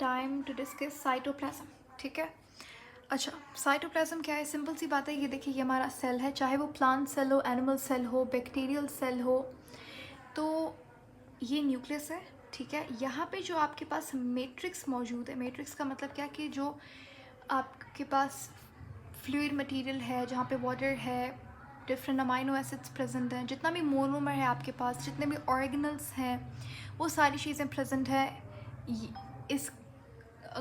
Time to discuss cytoplasm. ठीक है, अच्छा साइटोप्लाज्म क्या है? सिंपल सी बात है, ये देखिए ये हमारा सेल है, चाहे वो प्लांट सेल हो, एनिमल सेल हो, बैक्टीरियल सेल हो, तो ये न्यूक्लियस है। ठीक है, यहाँ पे जो आपके पास मैट्रिक्स मौजूद है, मैट्रिक्स का मतलब क्या कि जो आपके पास फ्लूइड मटेरियल है, जहाँ पे वाटर है, डिफरेंट अमाइनो एसिड्स प्रेजेंट हैं, जितना भी मोनोमर है आपके पास, जितने भी ऑर्गेनल्स हैं, वो सारी चीज़ें प्रेजेंट है इस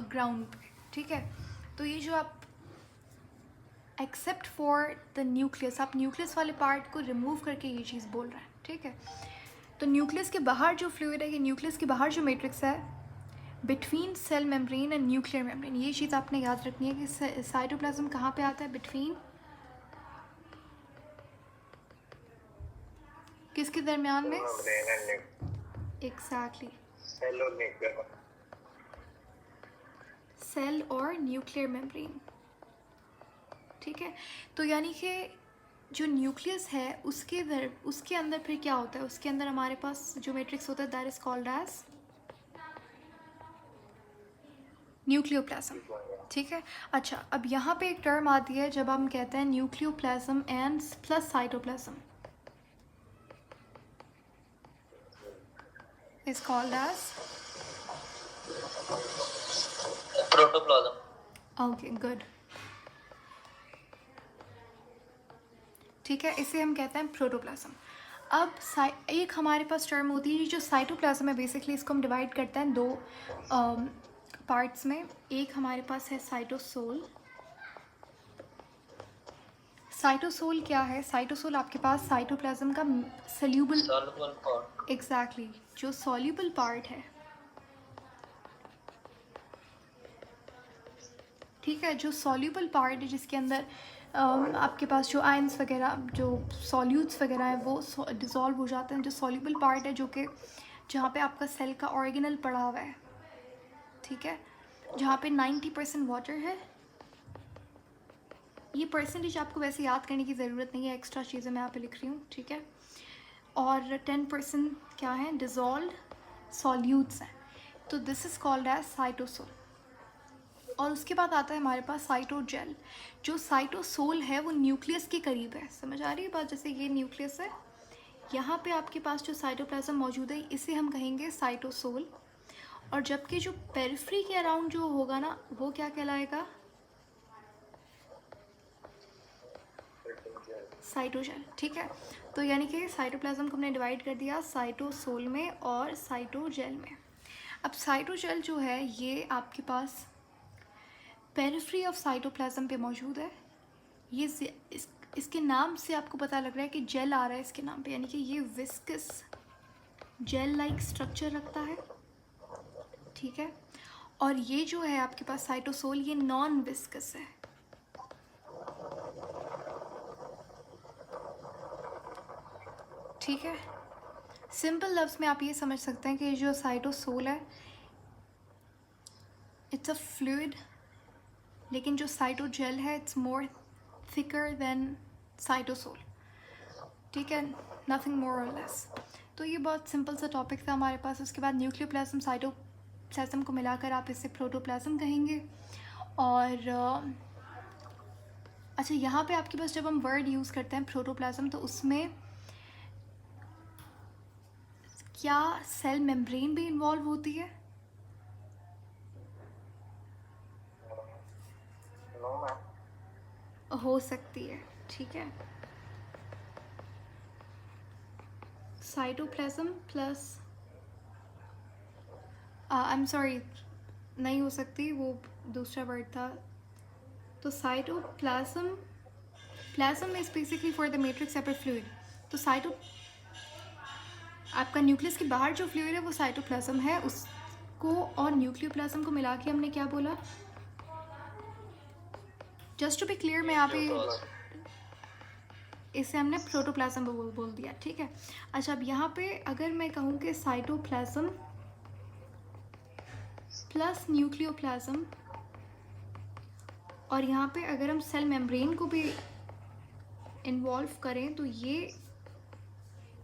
ग्राउंड पे। ठीक है, तो ये जो आप एक्सेप्ट फॉर द न्यूक्लियस, आप न्यूक्लियस वाले पार्ट को रिमूव करके ये चीज़ बोल रहे हैं। ठीक है, तो न्यूक्लियस के बाहर जो फ्लूइड है, ये न्यूक्लियस के बाहर जो मैट्रिक्स है, between cell membrane and nuclear membrane, ये चीज़ आपने याद रखनी है कि साइटोप्लाज्म कहाँ पे आता है? बिटवीन किसके दरमियान में? एग्जैक्टली, सेल और न्यूक्लियर मेम्ब्रेन। ठीक है, तो यानी कि जो न्यूक्लियस है उसके अंदर फिर क्या होता है? उसके अंदर हमारे पास जो मैट्रिक्स होता है that is called as nucleoplasm. ठीक है, अच्छा अब यहाँ पे एक टर्म आती है जब हम कहते हैं nucleoplasm and plus cytoplasm, is called as protoplasm. Okay good. ठीक है, इसे हम कहते हैं प्रोटोप्लाज्म। अब एक हमारे पास टर्म होती है जो साइटोप्लाज्म है, बेसिकली इसको हम डिवाइड करते हैं दो पार्ट्स में। एक हमारे पास है साइटोसोल। साइटोसोल क्या है? साइटोसोल आपके पास साइटोप्लाज्म का सॉल्यूबल पार्ट। एग्जैक्टली, जो सॉल्यूबल पार्ट है। ठीक है, जो सॉल्यूबल पार्ट है जिसके अंदर आपके पास जो आयंस वगैरह, जो सॉल्यूट्स वगैरह हैं वो डिज़ोल्व हो जाते हैं। जो सॉल्यूबल पार्ट है जो कि जहाँ पे आपका सेल का ऑर्गेनल पड़ा हुआ है, ठीक है, जहाँ पे 90% वाटर है। ये परसेंटेज आपको वैसे याद करने की ज़रूरत नहीं है, एक्स्ट्रा चीज़ें मैं यहाँ पे लिख रही हूँ। ठीक है, और 10% क्या है? डिज़ोल्व सॉल्यूट्स हैं। तो this is called as cytosol. और उसके बाद आता है हमारे पास साइटोजेल। जो साइटोसोल है वो न्यूक्लियस के करीब है। समझ आ रही है बात? जैसे ये न्यूक्लियस है, यहाँ पे आपके पास जो साइटोप्लाज्म मौजूद है इसे हम कहेंगे साइटोसोल। और जबकि जो पेरिफेरी के अराउंड जो होगा ना, वो क्या कहलाएगा? साइटोजेल। ठीक है, तो यानी कि साइटोप्लाज्म को हमने डिवाइड कर दिया साइटोसोल में और साइटोजेल में। अब साइटोजेल जो है ये आपके पास पेरिफेरी ऑफ साइटोप्लाज्म पे मौजूद है। ये इसके नाम से आपको पता लग रहा है कि जेल आ रहा है इसके नाम पे, यानी कि ये विस्कस जेल लाइक स्ट्रक्चर रखता है। ठीक है, और ये जो है आपके पास साइटोसोल, ये नॉन विस्कस है। ठीक है, सिंपल लफ्ज़ में आप ये समझ सकते हैं कि जो साइटोसोल है इट्स अ फ्लूइड, लेकिन जो साइटोजेल है it's more thicker than cytosol. ठीक है, नथिंग मोर और लेस। तो ये बहुत सिंपल सा टॉपिक था हमारे पास। उसके बाद न्यूक्लियोप्लाज्म साइटोप्लाज्म को मिलाकर आप इसे प्रोटोप्लाज्म कहेंगे। और अच्छा, यहाँ पे आपके पास जब हम वर्ड यूज़ करते हैं प्रोटोप्लाज्म, तो उसमें क्या सेल मेम्ब्रेन भी इन्वॉल्व होती है? हो सकती है। ठीक है, cytoplasm plus I am sorry, नहीं हो सकती, वो दूसरा वर्ड था। तो cytoplasm, plasm is basically for the matrix separate fluid. तो आपका न्यूक्लियस के बाहर जो फ्लूइड है वो साइटोप्लाज्म है, उसको और न्यूक्लियोप्लाज्म को मिला के हमने क्या बोला? जस्ट टू बी क्लियर, मैं यहाँ पे इसे हमने प्रोटोप्लाज्म बोल दिया। ठीक है, अच्छा अब यहाँ पे अगर मैं कहूँ कि साइटोप्लाज्म प्लस न्यूक्लियोप्लाज्म, और यहाँ पे अगर हम सेल मेम्ब्रेन को भी इन्वॉल्व करें, तो ये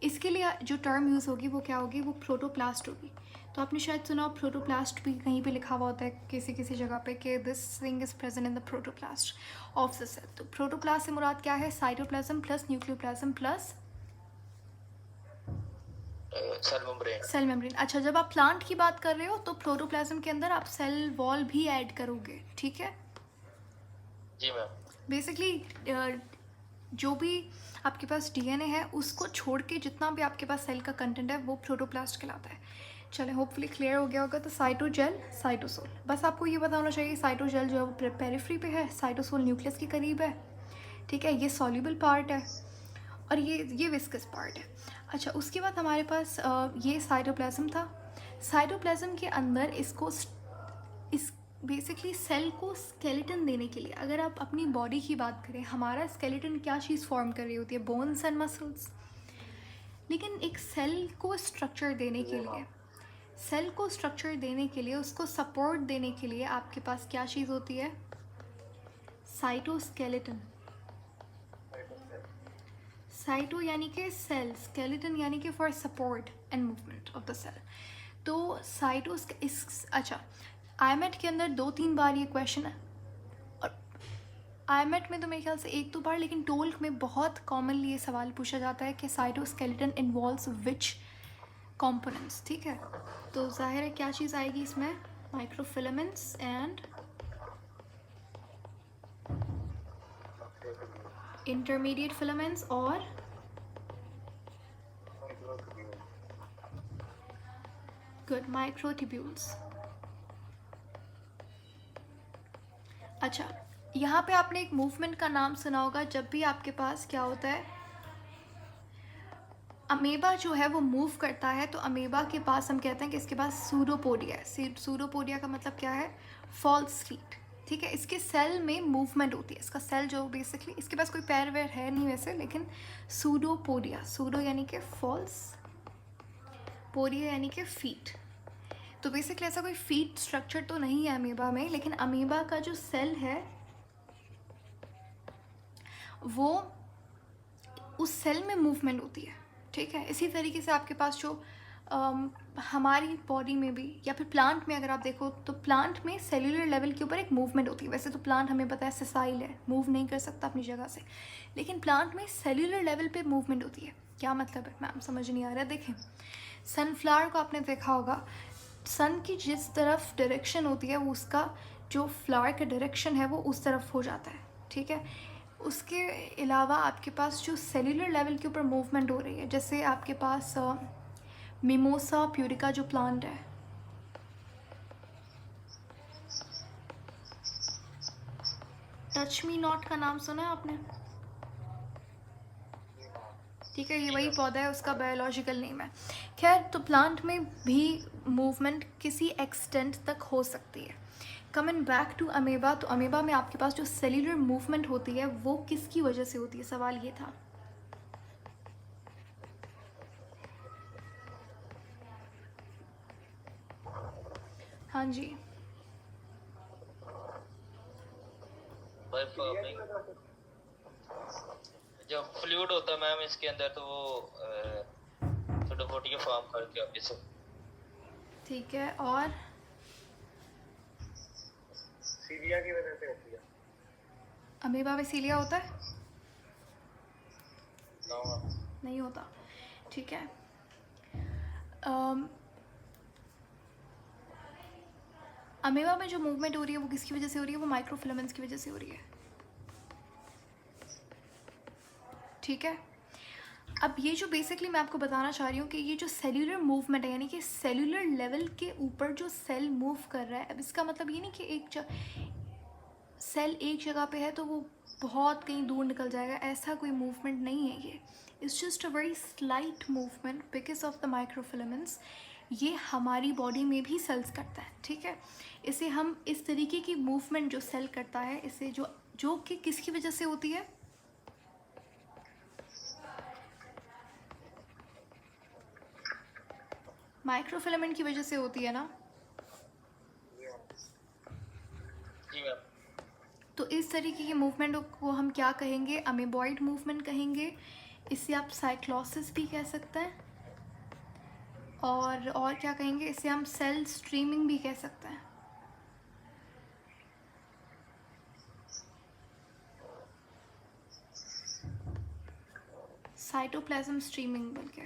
इसके लिए जो टर्म यूज़ होगी वो क्या होगी? वो प्रोटोप्लास्ट होगी। तो आपने शायद सुना प्रोटोप्लास्ट भी कहीं पे लिखा हुआ होता है किसी किसी जगह पे कि this thing is present in the protoplast of the cell. तो प्रोटोप्लास्ट से मुराद क्या है? Cytoplasm plus nucleoplasm plus cell membrane. अच्छा, जब आप प्लांट की बात कर रहे हो तो प्रोटोप्लाज्म के अंदर आप सेल वॉल भी ऐड करोगे, ठीक है? जी मैम। बेसिकली जो भी आपके पास डीएनए है उसको छोड़ के जितना भी आपके पास सेल का कंटेंट है वो प्रोटोप्लास्ट कहलाता है। चले, होपफुली क्लियर हो गया होगा। तो साइटोजेल, साइटोसोल, बस आपको ये पता होना चाहिए साइटोजेल जो है वो पेरिफेरी पे है, साइटोसोल न्यूक्लियस के करीब है, ठीक है? ये सॉल्युबल पार्ट है और ये विस्कस पार्ट है। अच्छा, उसके बाद हमारे पास ये साइटोप्लाज्म था। साइटोप्लाज्म के अंदर इस बेसिकली सेल को स्केलेटन देने के लिए, अगर आप अपनी बॉडी की बात करें, हमारा स्केलेटन क्या चीज़ फॉर्म कर रही होती है? Bones and muscles. लेकिन एक सेल को स्ट्रक्चर देने के लिए, सेल को स्ट्रक्चर देने के लिए, उसको सपोर्ट देने के लिए आपके पास क्या चीज़ होती है? साइटोस्केलेटन। साइटो यानी कि सेल, स्केलेटन यानी कि for support and movement of the cell. तो साइटो इस अच्छा, आईएमएट के अंदर 2-3 बार ये क्वेश्चन है, और आईएमएट में तो मेरे ख्याल से 1-2 बार, लेकिन टोल्क में बहुत कॉमनली ये सवाल पूछा जाता है कि साइटोस्केलेटन इन्वॉल्व्स विच कंपोनेंट्स, ठीक है? तो जाहिर है क्या चीज़ आएगी इसमें? माइक्रोफिलामेंट्स एंड इंटरमीडिएट फिलामेंट्स और गुड माइक्रोट्यूब्यूल्स। अच्छा, यहाँ पे आपने एक मूवमेंट का नाम सुना होगा जब भी आपके पास क्या होता है, अमीबा जो है वो मूव करता है, तो अमीबा के पास हम कहते हैं कि इसके पास सूडोपोडिया है। सूडोपोडिया का मतलब क्या है? फॉल्स फीट, ठीक है? इसके सेल में मूवमेंट होती है, इसका सेल जो बेसिकली, इसके पास कोई पैर वैर है नहीं वैसे, लेकिन सूडोपोडिया, सूडो यानी कि फॉल्स, पोडिया यानी कि फीट। तो बेसिकली ऐसा कोई फीट स्ट्रक्चर तो नहीं है अमीबा में, लेकिन अमीबा का जो सेल है वो उस सेल में मूवमेंट होती है, ठीक है? इसी तरीके से आपके पास जो हमारी बॉडी में भी, या फिर प्लांट में अगर आप देखो तो प्लांट में सेल्यूलर लेवल के ऊपर एक मूवमेंट होती है। वैसे तो प्लांट हमें पता है सेसाइल है, मूव नहीं कर सकता अपनी जगह से, लेकिन प्लांट में सेल्यूलर लेवल पे मूवमेंट होती है। क्या मतलब है मैम? समझ नहीं आ रहा। देखें, सनफ्लावर को आपने देखा होगा, सन की जिस तरफ डायरेक्शन होती है वो उसका जो फ्लावर का डायरेक्शन है वो उस तरफ हो जाता है, ठीक है? उसके अलावा आपके पास जो सेल्यूलर लेवल के ऊपर मूवमेंट हो रही है, जैसे आपके पास मिमोसा प्यूरिका जो प्लांट है, टच मी नॉट का नाम सुना है आपने? ठीक है, ये वही पौधा है, उसका बायोलॉजिकल नेम है। खैर, तो प्लांट में भी मूवमेंट किसी एक्सटेंट तक हो सकती है। कमिंग बैक टू अमीबा, तो अमीबा में आपके पास जो सेल्यूलर मूवमेंट होती है वो किसकी वजह से होती है? सवाल ये था। हाँ जी, जो फ्लूइड होता है मैम इसके अंदर, तो वो सूडोपोडिया फॉर्म करके आप इसे, ठीक है। और सीलिया की वजह से होती है। अमीबा में सीलिया होता है? हाँ। नहीं होता, ठीक है। अमीबा में जो मूवमेंट हो रही है वो किसकी वजह से हो रही है? वो माइक्रोफिलामेंट्स की वजह से हो रही है, ठीक है? अब ये जो बेसिकली मैं आपको बताना चाह रही हूँ कि ये जो सेल्यूलर मूवमेंट है, यानी कि सेल्यूलर लेवल के ऊपर जो सेल मूव कर रहा है, अब इसका मतलब ये नहीं कि सेल एक जगह पे है तो वो बहुत कहीं दूर निकल जाएगा, ऐसा कोई मूवमेंट नहीं है ये। It's just a very slight movement because of the microfilaments. ये हमारी बॉडी में भी सेल्स करता है, ठीक है? इसे हम इस तरीके की मूवमेंट जो सेल करता है, इसे जो कि किसकी वजह से होती है? माइक्रोफिलामेंट की वजह से होती है ना? जी मैम। तो इस तरीके की मूवमेंट को हम क्या कहेंगे? अमीबॉइड मूवमेंट कहेंगे। इसे आप साइक्लोसिस भी कह सकते हैं। और क्या कहेंगे, इसे हम सेल स्ट्रीमिंग भी कह सकते हैं, साइटोप्लाज्म स्ट्रीमिंग बोल के।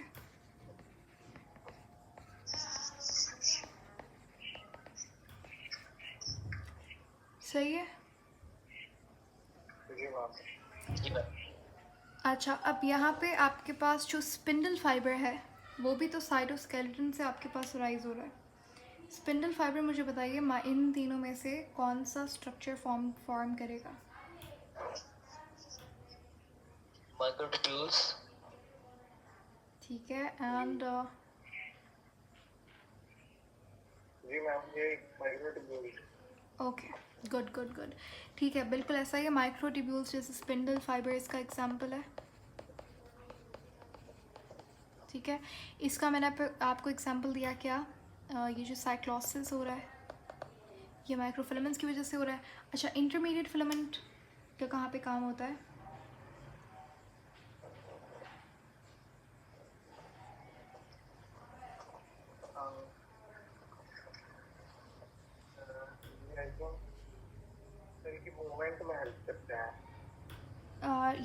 सही है। जी मैम। जी मैम। अच्छा, अब यहाँ पे आपके पास जो स्पिंडल फाइबर है वो भी तो साइटोस्केलेटन से आपके पास राइज हो रहा है। स्पिंडल फाइबर मुझे बताइए इन तीनों में से कौन सा स्ट्रक्चर फॉर्म करेगा? माइक्रोट्यूब्यूल्स। ठीक है, एंड जी मैम, ये microtubule. Okay, good good good. ठीक है, बिल्कुल ऐसा ही है, माइक्रोट्यूब्यूल्स जैसे स्पिंडल फाइबर इसका एग्जांपल है। ठीक है, इसका मैंने आपको एग्जांपल दिया क्या, ये जो साइक्लोसिस हो रहा है ये माइक्रोफिलामेंट्स की वजह से हो रहा है। अच्छा, इंटरमीडिएट फिलामेंट का कहाँ पे काम होता है? सेल की मूवमेंट में हेल्प करते हैं।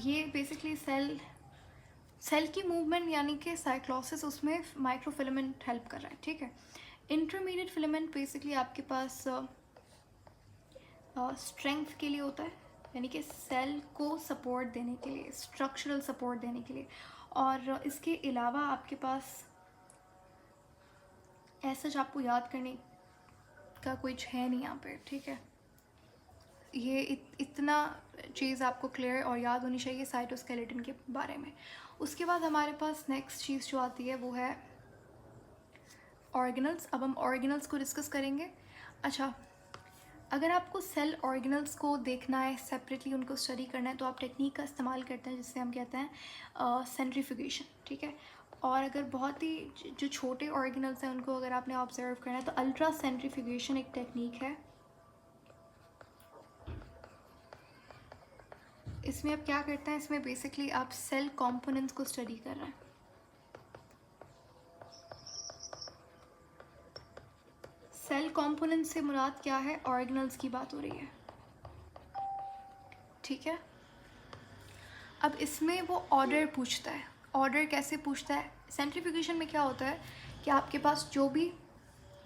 ये बेसिकली सेल की मूवमेंट यानी कि साइक्लोसिस, उसमें माइक्रोफिलामेंट हेल्प कर रहा है। ठीक है, इंटरमीडिएट फिलामेंट बेसिकली आपके पास स्ट्रेंथ के लिए होता है, यानी कि सेल को सपोर्ट देने के लिए, स्ट्रक्चरल सपोर्ट देने के लिए। और इसके अलावा आपके पास ऐसा आपको याद करने का कुछ है नहीं यहाँ पे। ठीक है, ये इतना चीज़ आपको क्लियर और याद होनी चाहिए साइटोस्केलेटन के बारे में। उसके बाद हमारे पास नेक्स्ट चीज़ जो आती है वो है ऑर्गेनल्स। अब हम ऑर्गेनल्स को डिस्कस करेंगे। अच्छा, अगर आपको सेल ऑर्गेनल्स को देखना है सेपरेटली, उनको स्टडी करना है, तो आप टेक्निक का इस्तेमाल करते हैं जिससे हम कहते हैं सेंट्रीफ्यूगेशन। ठीक है, और अगर बहुत ही जो छोटे ऑर्गेनल्स हैं उनको अगर आपने ऑब्जर्व करना है तो अल्ट्रा सेंट्रीफ्यूगेशन एक टेक्निक है। इसमें आप क्या करते हैं, इसमें बेसिकली आप सेल कंपोनेंट्स को स्टडी कर रहे हैं। सेल कंपोनेंट से मुराद क्या है, ऑर्गेनल्स की बात हो रही है। ठीक है, अब इसमें वो ऑर्डर पूछता है। ऑर्डर कैसे पूछता है? सेंट्रीफ्यूगेशन में क्या होता है कि आपके पास जो भी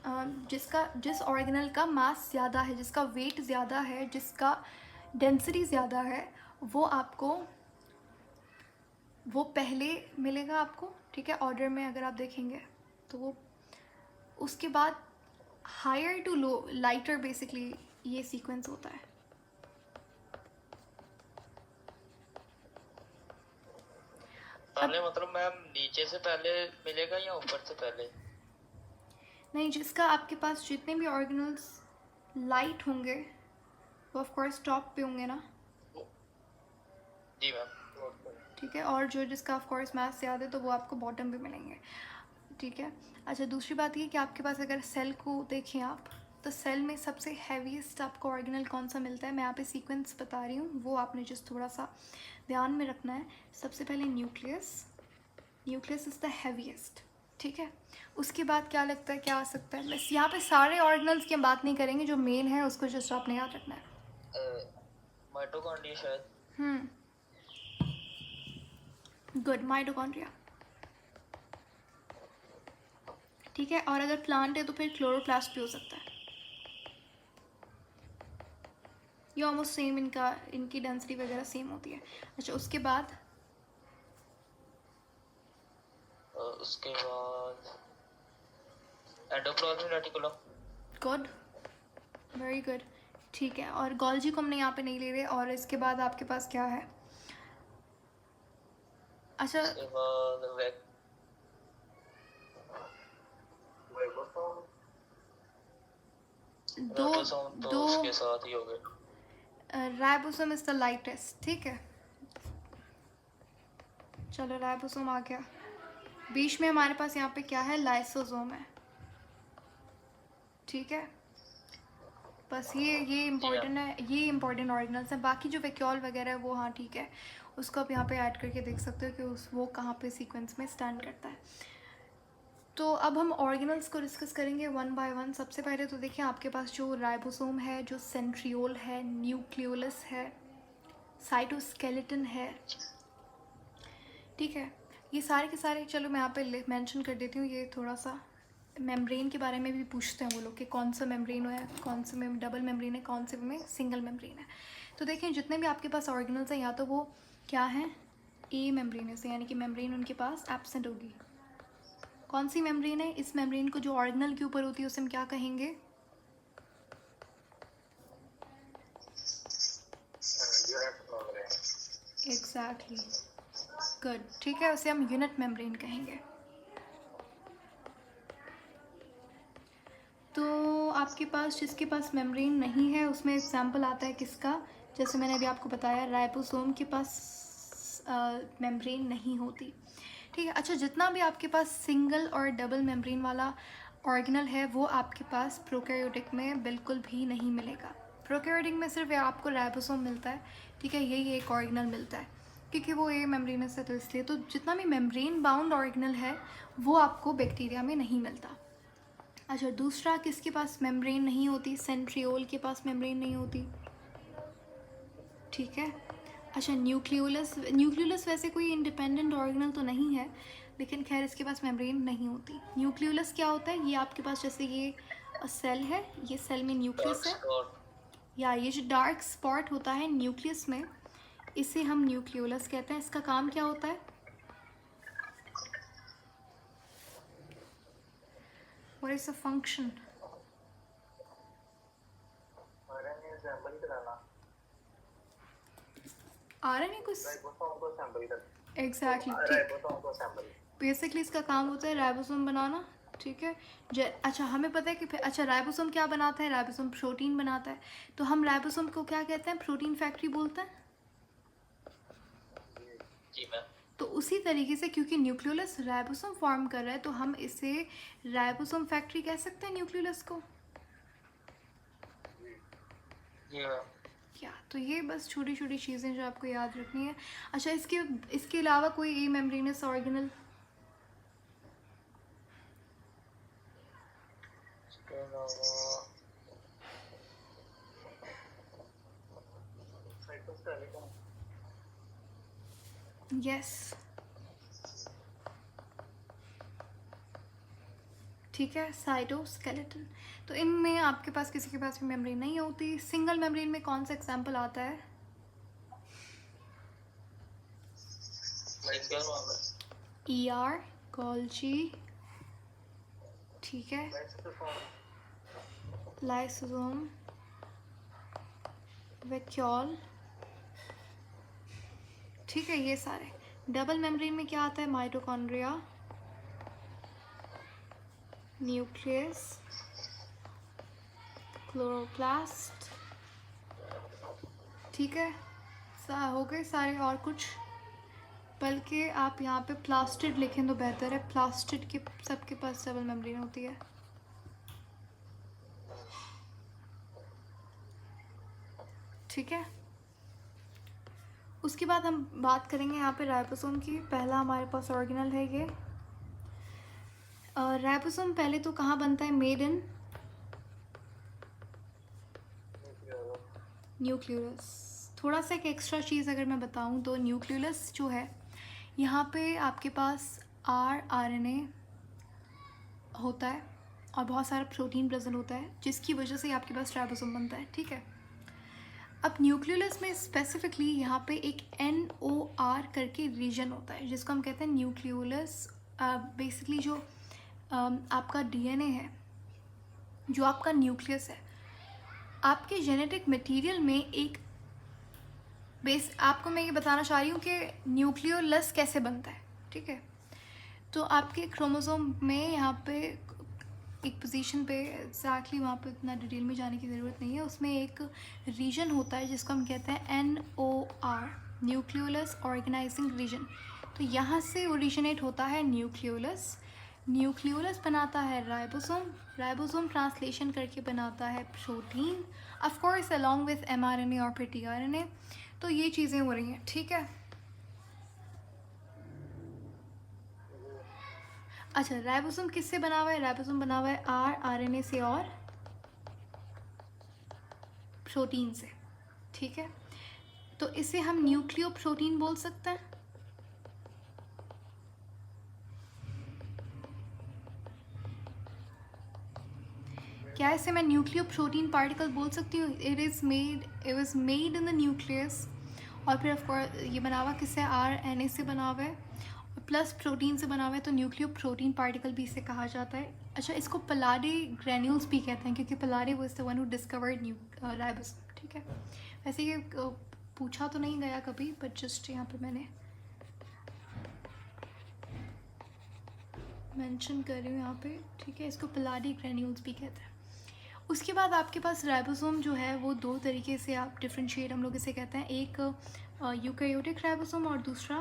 जिस ऑर्गेनल का मास ज़्यादा है, जिसका वेट ज़्यादा है, जिसका डेंसिटी ज़्यादा है, वो पहले मिलेगा आपको। ठीक है, ऑर्डर में अगर आप देखेंगे तो वो उसके बाद higher to low, lighter, basically ये सीक्वेंस होता है। पहले मतलब मैम नीचे से पहले मिलेगा या ऊपर से पहले? नहीं, जिसका आपके पास जितने भी ऑर्गेनल्स लाइट होंगे वो ऑफ कोर्स टॉप पे होंगे ना। जी मैम। ठीक है, और जो जिसका ऑफ कोर्स मास ज़्यादा है तो वो आपको बॉटम पे मिलेंगे। ठीक है, अच्छा, दूसरी बात ये कि आपके पास अगर सेल को देखें आप, तो सेल में सबसे हैवीएस्ट आपको ऑर्गेनल कौन सा मिलता है? मैं यहाँ पे सीक्वेंस बता रही हूँ, वो आपने जस्ट थोड़ा सा ध्यान में रखना है। सबसे पहले न्यूक्लियस इज़ द हैवीएस्ट। ठीक है, उसके बाद क्या लगता है क्या आ सकता है? बस यहाँ पे सारे ऑर्गेनल्स की हम बात नहीं करेंगे, जो मेन है उसको जस्ट आपने याद रखना है। माइटोकॉन्ड्रिया शायद। Good, mitochondria. ठीक है, और अगर प्लांट है तो फिर क्लोरोप्लास्ट भी हो सकता है। ये ऑलमोस्ट सेम, इनकी डेंसिटी वगैरह सेम होती है। अच्छा, उसके बाद उसके बाद endoplasmic reticulum. Good, very good. ठीक है, और गोल्जी को हमने यहाँ पे नहीं ले रहे। और इसके बाद आपके पास क्या है? अच्छा, उसके बाद राइबोसोम तो दो उसके साथ ही हो गए। Ribosome is the lightest. ठीक है, चलो राइबोसोम आ गया। बीच में हमारे पास यहाँ पे क्या है? लाइसोसोम है। ठीक है, बस ये इम्पोर्टेंट है, ये इम्पोर्टेंट ऑर्गेनल्स हैं। बाकी जो वैक्यूल वगैरह है वो हाँ ठीक है, उसको आप यहाँ पे ऐड करके देख सकते हो कि वो कहाँ पे सीक्वेंस में स्टैंड करता है। तो अब हम ऑर्गेनल्स को डिस्कस करेंगे वन बाय वन। सबसे पहले तो देखिए आपके पास जो राइबोसोम है, जो सेंट्रियोल है, न्यूक्लियोलस है, साइटोस्केलेटन है, ठीक है। ये सारे के सारे, चलो मैं यहाँ पे मेंशन कर देती हूँ। ये थोड़ा सा मेम्ब्रेन के बारे में भी पूछते हैं वो लोग कि कौन सा मेम्ब्रेन है, कौन से में डबल मेम्ब्रेन है, कौन से में सिंगल मेम्ब्रेन है। तो देखें जितने भी आपके पास ऑर्गेनल्स हैं या तो वो क्या हैं, ए मेम्ब्रेन से, यानी कि मेम्ब्रेन उनके पास एब्सेंट होगी। कौन सी मेम्ब्रेन है? इस मेम्ब्रेन को जो ऑर्गेनल के ऊपर होती है उसे हम क्या कहेंगे? Unit membrane. एग्जैक्टली, गुड, ठीक है, उसे हम यूनिट मेम्ब्रेन कहेंगे। तो आपके पास जिसके पास मेम्ब्रेन नहीं है उसमें एग्जाम्पल आता है किसका? जैसे मैंने अभी आपको बताया, राइबोसोम के पास मेम्ब्रेन नहीं होती, ठीक है। अच्छा, जितना भी आपके पास सिंगल और डबल मेम्ब्रेन वाला ऑर्गेनल है वो आपके पास प्रोकैरियोटिक में बिल्कुल भी नहीं मिलेगा। प्रोकैरियोटिक में सिर्फ आपको राइबोसोम मिलता है, ठीक है, यही एक ऑर्गेनल मिलता है क्योंकि वो ए मेम्ब्रेनस है, तो इसलिए तो जितना भी मेम्ब्रेन बाउंड ऑर्गेनल है वो आपको बैक्टीरिया में नहीं मिलता। अच्छा, दूसरा किसके पास मेम्ब्रेन नहीं होती? सेंट्रियोल के पास मेम्ब्रेन नहीं होती, ठीक है। अच्छा, न्यूक्लियोलस वैसे कोई इंडिपेंडेंट ऑर्गेनल तो नहीं है, लेकिन खैर इसके पास मेम्ब्रेन नहीं होती। न्यूक्लियोलस क्या होता है? ये आपके पास जैसे ये सेल है, ये सेल में न्यूक्लियस डार्क है, स्पॉट। या ये जो डार्क स्पॉट होता है न्यूक्लियस में, इसे हम न्यूक्लियोलस कहते हैं। इसका काम क्या होता है? What is the function? RNA assemble कराना, आरएनए को, राइबोसोम को असेंबल करना। एग्जैक्टली, ठीक। राइबोसोम को असेंबल। बेसिकली इसका काम होता है राइबोसोम बनाना, ठीक है। अच्छा, हमें पता है कि अच्छा राइबोसोम क्या बनाता है? राइबोसोम प्रोटीन बनाता है। तो हम राइबोसोम को क्या कहते हैं? प्रोटीन फैक्ट्री बोलते हैं। जी मैम। तो उसी तरीके से क्योंकि न्यूक्लियोलस राइबोसोम फॉर्म कर रहा है तो हम इसे राइबोसोम फैक्ट्री कह सकते हैं न्यूक्लियोलस को। जी मैम। क्या, तो ये बस छोटी छोटी चीज़ें जो आपको याद रखनी है। अच्छा, इसके अलावा कोई ए मेम्ब्रेनस ऑर्गेनल? इसके अलावा साइटोस्केलेटन। यस, ठीक है, साइटोस्केलेटन। तो इनमें आपके पास किसी के पास भी मेम्ब्रेन नहीं होती। सिंगल मेम्ब्रेन में कौन सा एग्जाम्पल आता है? ER, गोल्जी, ठीक है, लाइसोसोम, वैक्यूल, ठीक है, ये सारे। डबल मेम्ब्रेन में क्या आता है? माइटोकॉन्ड्रिया, न्यूक्लियस, क्लोरोप्लास्ट, ठीक है, हो गए सारे। और कुछ? बल्कि आप यहाँ पे प्लास्टिड लिखें तो बेहतर है, प्लास्टिड के सबके पास डबल मेम्ब्रेन होती है, ठीक है। उसके बाद हम बात करेंगे यहाँ पे राइबोसोम की। पहला हमारे पास ऑर्गेनल है ये राइबोसोम। पहले तो कहाँ बनता है? Made in nucleolus. थोड़ा सा एक एक्स्ट्रा चीज़ अगर मैं बताऊँ तो न्यूक्लियोलस जो है, यहाँ पे आपके पास RNA होता है और बहुत सारा प्रोटीन प्रेजेंट होता है जिसकी वजह से आपके पास राइबोसोम बनता है, ठीक है। अब न्यूक्लियोलस में स्पेसिफिकली यहाँ पे एक NOR करके रीजन होता है जिसको हम कहते हैं न्यूक्लियोलस। बेसिकली जो आपका DNA है, जो आपका न्यूक्लियस है, आपके जेनेटिक मटेरियल में एक आपको मैं ये बताना चाह रही हूँ कि न्यूक्लियोलस कैसे बनता है, ठीक है। तो आपके क्रोमोसोम में यहाँ पे एक पोजीशन पे एग्जैक्टली वहाँ पे इतना डिटेल में जाने की ज़रूरत नहीं है, उसमें एक रीजन होता है जिसको हम कहते हैं NOR, न्यूक्लियोलस ऑर्गेनाइजिंग रीजन। तो यहाँ से ओरिजिनेट होता है न्यूक्लियोलस। न्यूक्लियोलस बनाता है राइबोसोम, राइबोसोम ट्रांसलेशन करके बनाता है protein, of course along with mRNA और फिर tRNA। तो ये चीज़ें हो रही हैं, ठीक है। अच्छा, राइबोसोम किससे बना हुआ है? राइबोसोम बना हुआ है आरएनए से और प्रोटीन से, ठीक है। तो इसे हम न्यूक्लियो प्रोटीन बोल सकते हैं। क्या इसे मैं न्यूक्लियो प्रोटीन पार्टिकल बोल सकती हूँ? It was made in the nucleus, और फिर ऑफ कोर्स ये बना हुआ किससे? आरएनए से बना हुआ है और प्लस प्रोटीन से बना हुआ है, तो न्यूक्लियो प्रोटीन पार्टिकल भी इसे कहा जाता है। अच्छा, इसको पलाडे ग्रेन्यूल्स भी कहते हैं क्योंकि Palade was the one who discovered ribosome, ठीक है। वैसे ये पूछा तो नहीं गया कभी, बट जस्ट यहाँ पे मैंने मेंशन कर रही हूँ यहाँ पे, ठीक है। इसको पलाडी ग्रेन्यूल्स भी कहते हैं। उसके बाद आपके पास राइबोसोम जो है वो दो तरीके से आप डिफ्रेंशिएट हम लोग इसे कहते हैं, एक यूकैरियोटिक राइबोसोम और दूसरा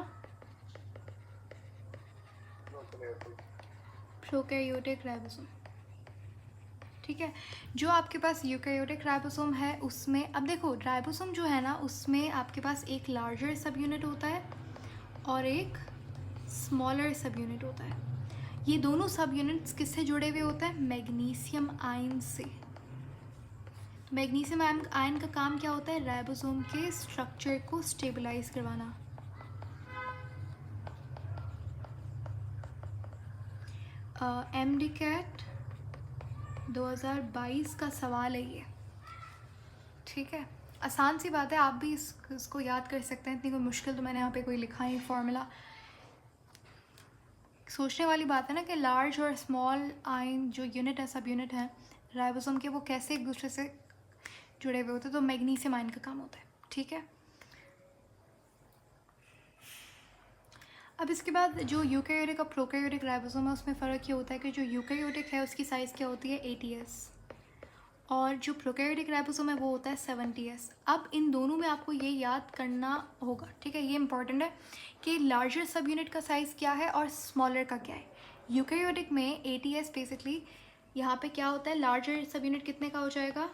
प्रोकैरियोटिक राइबोसोम, ठीक है। जो आपके पास यूकैरियोटिक राइबोसोम है उसमें, अब देखो राइबोसोम जो है ना उसमें आपके पास एक लार्जर सब यूनिट होता है और एक स्मॉलर सब यूनिट होता है। ये दोनों सब यूनिट्स किससे जुड़े हुए होते हैं? मैग्नीशियम आयन से। मैग्नीशियम आयन का काम क्या होता है? राइबोसोम के स्ट्रक्चर को स्टेबलाइज करवाना। एमडीकैट 2022 का सवाल है ये, ठीक है। आसान सी बात है, आप भी इसको याद कर सकते हैं, इतनी कोई मुश्किल तो मैंने यहाँ पे कोई लिखा ही फॉर्मूला। सोचने वाली बात है ना कि लार्ज और स्मॉल आयन जो यूनिट है, सब यूनिट है राइबोसोम के, वो कैसे एक दूसरे से जुड़े हुए होते हैं। तो मैग्नीशियम आयन का काम होता है, ठीक है। अब इसके बाद जो यूकैरियोटिक और प्रोकैरियोटिक राइबोसोम है उसमें फ़र्क ये होता है कि जो यूकैरियोटिक है उसकी साइज़ क्या होती है? 80s, और जो प्रोकैरियोटिक राइबोसोम है वो होता है 70s। अब इन दोनों में आपको ये याद करना होगा, ठीक है, ये इंपॉर्टेंट है कि लार्जर सब यूनिट का साइज़ क्या है और स्मॉलर का क्या है। यूकैरियोटिक में 80s बेसिकली यहाँ पे क्या होता है? लार्जर सब यूनिट कितने का हो जाएगा?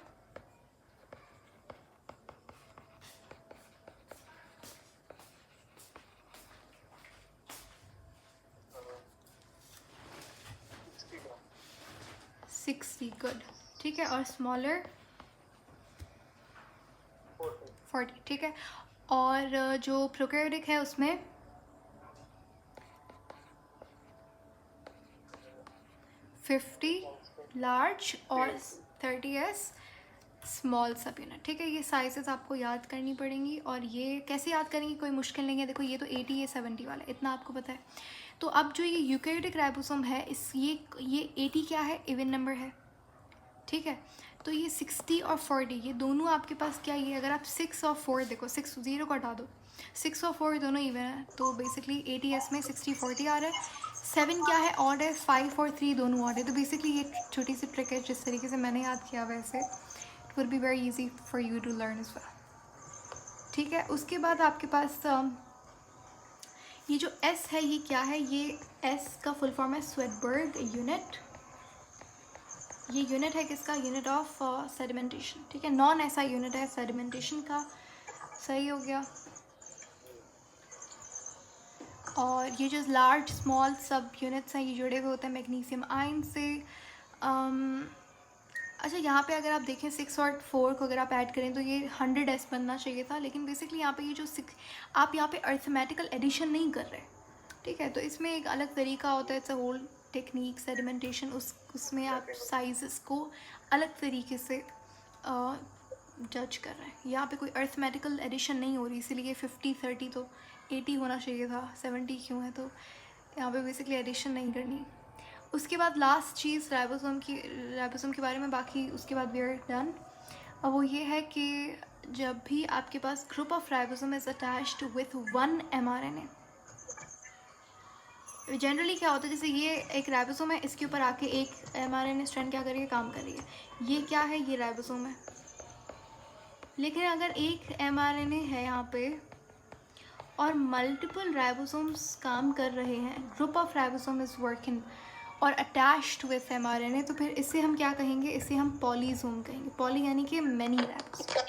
इसकी 60, गुड, ठीक है। और स्मॉलर 40, ठीक है। और जो प्रोकैरियोटिक है उसमें 50 लार्ज और 30s स्मॉल सब यूनिट, ठीक है। ये साइजेस आपको याद करनी पड़ेंगी, और ये कैसे याद करेंगी? कोई मुश्किल नहीं है। देखो ये तो 80 ये 70 वाला है, इतना आपको पता है। तो अब जो ये यूकैरियोटिक राइबोसोम है ये 80 क्या है? इवन नंबर है, ठीक है। तो ये 60 और 40 ये दोनों आपके पास क्या, ये अगर आप 6 और 4 देखो, 6 0 को हटा दो, 6 और 4 दोनों इवन है, तो बेसिकली 80s में 60 40 आ रहा है। 7 क्या है? ऑड है। 5 और 3 दोनों ऑड है। तो बेसिकली ये छोटी सी ट्रिक है, जिस तरीके से मैंने याद किया वैसे it will be very easy for you to learn as well, ठीक है। उसके बाद आपके पास ये जो S है ये क्या है? ये S का फुल फॉर्म है स्वेडबर्ग यूनिट। ये यूनिट है किसका? यूनिट ऑफ सेडिमेंटेशन, ठीक है। नॉन ऐसा यूनिट है सेडिमेंटेशन का, सही हो गया। और ये जो लार्ज स्मॉल सब यूनिट्स हैं ये जुड़े हुए होते हैं मैग्नीशियम आयन से। अच्छा, यहाँ पे अगर आप देखें 6 और 4 को अगर आप ऐड करें तो ये 100s बनना चाहिए था, लेकिन बेसिकली यहाँ पे ये जो 6 आप यहाँ पे अर्थमेटिकल एडिशन नहीं कर रहे, ठीक है। तो इसमें एक अलग तरीका होता है, it's a whole technique sedimentation, उसमें आप साइजेस को अलग तरीके से जज कर रहे हैं। यहाँ पे कोई अर्थमेटिकल एडिशन नहीं हो रही, इसीलिए ये 50 30 तो 80 होना चाहिए था, 70 क्यों है? तो यहाँ पे बेसिकली एडिशन नहीं करनी। उसके बाद लास्ट चीज़ राइबोसोम के बारे में, बाकी उसके बाद वी आर डन। अब वो ये है कि जब भी आपके पास group of ribosome is attached with 1 mRNA, generally क्या होता है, जैसे ये एक राइबोसोम है, इसके ऊपर आके एक mRNA स्ट्रैंड क्या कर रही है? काम कर रही है। ये क्या है? ये राइबोसोम है। लेकिन अगर एक mRNA है यहाँ पे और मल्टीपल राइबोसोम्स काम कर रहे हैं, group of ribosome is working और अटैच्ड विथ mRNA, तो फिर इसे हम क्या कहेंगे? इसे हम पॉलीजोम कहेंगे। पॉली यानी कि मैनी राइबोसोम,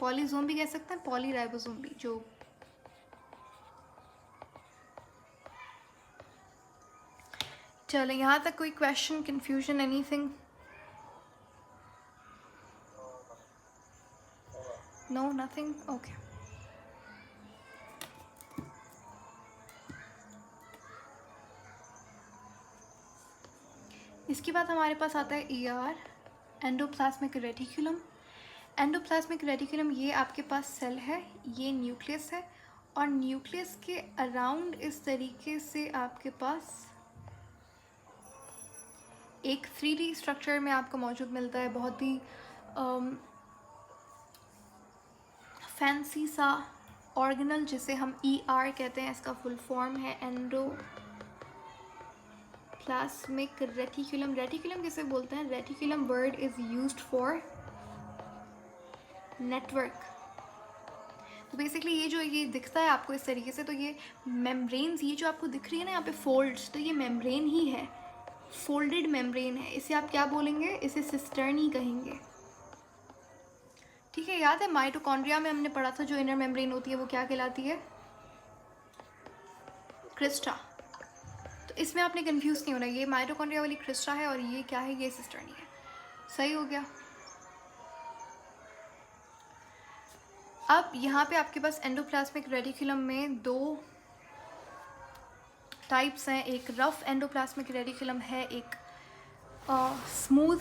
पॉलीजोम भी कह सकते हैं, पॉली राइबोसोम भी। जो चलो यहाँ तक कोई question, confusion, anything? No, nothing, okay. इसके बाद हमारे पास आता है ER, endoplasmic reticulum. Endoplasmic reticulum, ये आपके पास सेल है, ये न्यूक्लियस है, और न्यूक्लियस के अराउंड इस तरीके से आपके पास एक 3D स्ट्रक्चर में आपको मौजूद मिलता है, बहुत ही फैंसी सा ऑर्गेनल, जिसे हम ER कहते हैं। इसका फुल फॉर्म है एंडोप्लाज्मिक रेटिकुलम। रेटिकुलम किसे बोलते हैं? Reticulum word is used for network. तो बेसिकली ये दिखता है आपको इस तरीके से, तो ये मेम्ब्रेन्स, ये जो आपको दिख रही है ना यहाँ पे फोल्ड्स, तो ये मेम्ब्रेन ही है, फोल्डेड मेम्ब्रेन है। इसे आप क्या बोलेंगे? इसे सिस्टर्न ही कहेंगे, ठीक है। याद है माइटोकॉन्ड्रिया में हमने पढ़ा था जो इनर मेम्ब्रेन होती है वो क्या कहलाती है? क्रिस्टा। तो इसमें आपने कंफ्यूज नहीं होना, ये माइटोकॉन्ड्रिया वाली क्रिस्टा है और ये क्या है? ये सिस्टर्न है। सही हो गया। अब यहाँ पे आपके पास एंडोप्लाज्मिक रेटिकुलम में 2 टाइप्स हैं। एक रफ एंडोप्लाज्मिक रेटिकुलम है, एक स्मूथ